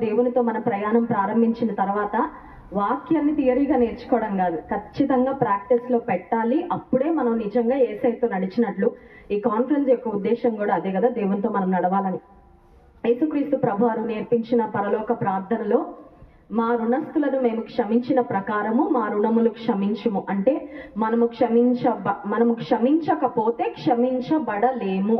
దేవునితో మన ప్రయాణం ప్రారంభించిన తర్వాత వాక్యాన్ని థియరీగా నేర్చుకోవడం కాదు, ఖచ్చితంగా ప్రాక్టీస్లో పెట్టాలి. అప్పుడే మనం నిజంగా యేసయ్యతో నడిచినట్లు. ఈ కాన్ఫరెన్స్ యొక్క ఉద్దేశం కూడా అదే కదా, దేవునితో మనం నడవాలని. యేసుక్రీస్తు ప్రభువారు నేర్పించిన పరలోక ప్రార్థనలో మా రుణస్థులను మేము క్షమించిన ప్రకారము మా రుణములు క్షమించుము అంటే మనము క్షమించకపోతే క్షమించబడలేము.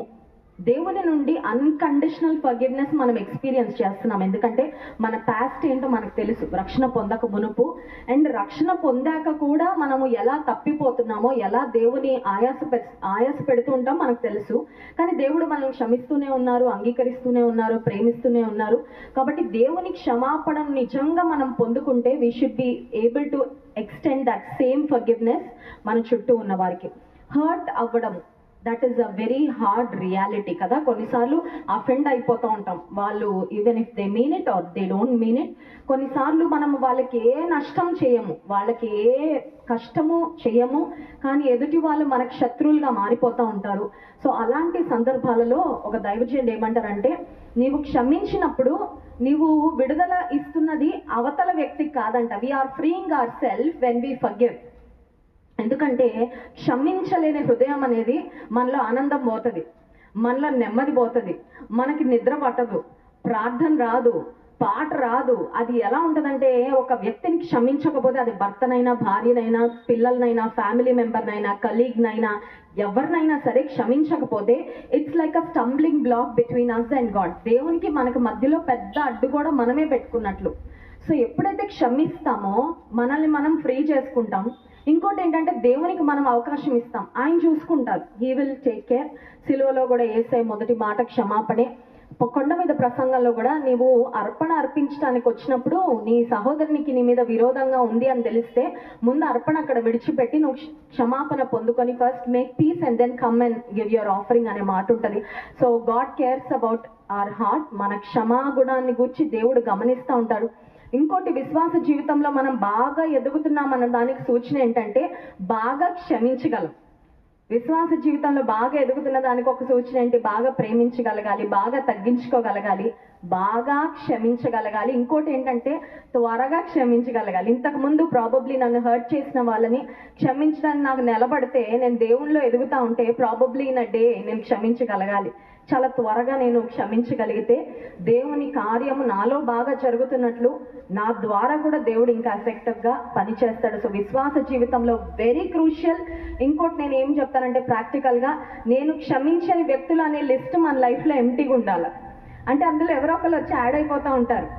దేవుని నుండి అన్కండిషనల్ ఫర్గివ్నెస్ మనం ఎక్స్పీరియన్స్ చేస్తున్నాం. ఎందుకంటే మన పాస్ట్ ఏంటో మనకు తెలుసు, రక్షణ పొందక మునుపు. అండ్ రక్షణ పొందాక కూడా మనము ఎలా తప్పిపోతున్నామో, ఎలా దేవుని ఆయాస పెడుతూ ఉంటాం మనకు తెలుసు. కానీ దేవుడు మనల్ని క్షమిస్తూనే ఉన్నారు, అంగీకరిస్తూనే ఉన్నారు, ప్రేమిస్తూనే ఉన్నారు. కాబట్టి దేవుని క్షమాపణ నిజంగా మనం పొందుకుంటే we should be able to extend that same forgiveness మన చుట్టూ ఉన్న వారికి. హర్ట్ అవ్వడం, that is a very hard reality కదా. కొన్నిసార్లు అఫెండ్ అయిపోతూ ఉంటాం, వాళ్ళు even if they mean it or they don't mean it. కొన్నిసార్లు మనం వాళ్ళకి ఏ నష్టం చేయము, వాళ్ళకి ఏ కష్టము చేయము, కానీ ఎదుటి వాళ్ళు మనకు శత్రువులుగా మారిపోతూ ఉంటారు. సో అలాంటి సందర్భాలలో ఒక దైవజనుడు ఏమంటారంటే, నీవు క్షమించినప్పుడు నీవు విడుదల ఇస్తున్నది అవతల వ్యక్తికి కాదంట. We're freeing our self when we forgive. ఎందుకంటే క్షమించలేని హృదయం అనేది మనలో ఆనందం పోతుంది, మనలో నెమ్మది పోతుంది, మనకి నిద్ర పట్టదు, ప్రార్థన రాదు, పాట రాదు. అది ఎలా ఉంటుందంటే, ఒక వ్యక్తిని క్షమించకపోతే, అది భర్తనైనా, భార్యనైనా, పిల్లలనైనా, ఫ్యామిలీ మెంబర్నైనా, కలీగ్నైనా, ఎవరినైనా సరే క్షమించకపోతే it's like a stumbling block between us and God. దేవునికి మనకు మధ్యలో పెద్ద అడ్డు కూడా మనమే పెట్టుకున్నట్లు. సో ఎప్పుడైతే క్షమిస్తామో మనల్ని మనం ఫ్రీ చేసుకుంటాం. ఇంకోటి ఏంటంటే, దేవునికి మనం అవకాశం ఇస్తాం, ఆయన చూసుకుంటారు, హీ విల్ టేక్ కేర్. సిలువలో కూడా యేసయ్య మొదటి మాట క్షమాపణే. కొండ మీద ప్రసంగంలో కూడా, నీవు అర్పణ అర్పించడానికి వచ్చినప్పుడు నీ సహోదరునికి నీ మీద విరోధంగా ఉంది అని తెలిస్తే ముందు అర్పణ అక్కడ విడిచిపెట్టి నువ్వు క్షమాపణ పొందుకొని first make peace and then come and give your offering అనే మాట ఉంటుంది. So God cares about our heart. మన క్షమాగుణాన్ని గురించి దేవుడు గమనిస్తూ ఉంటాడు. ఇంకోటి, విశ్వాస జీవితంలో మనం బాగా ఎదుగుతున్నామన్న దానికి సూచన ఏంటంటే, బాగా క్షమించగలం. విశ్వాస జీవితంలో బాగా ఎదుగుతున్న దానికి ఒక సూచన ఏంటి? బాగా ప్రేమించగలగాలి, బాగా తగ్గించుకోగలగాలి, బాగా క్షమించగలగాలి. ఇంకోటి ఏంటంటే, త్వరగా క్షమించగలగాలి. ఇంతకుముందు ప్రాబబ్లీ నన్ను హర్ట్ చేసిన వాళ్ళని క్షమించడానికి నాకు నిలబడితే, నేను దేవుణ్ణిలో ఎదుగుతా ఉంటే ప్రాబబ్లీ ఇన్ అ డే నేను క్షమించగలగాలి. చాలా త్వరగా నేను క్షమించగలిగితే దేవుని కార్యము నాలో బాగా జరుగుతున్నట్లు నా ద్వారా కూడా దేవుడు ఇంకా ఎఫెక్టివ్గా పనిచేస్తాడు. సో విశ్వాస జీవితంలో వెరీ క్రూషియల్. ఇంకోటి నేను ఏం చెప్తానంటే, ప్రాక్టికల్గా నేను క్షమించని వ్యక్తులు అనే లిస్ట్ మన లైఫ్లో ఎంటీగా ఉండాలి. అంటే అందులో ఎవరో ఒకరు వచ్చి యాడ్ అయిపోతూ ఉంటారు.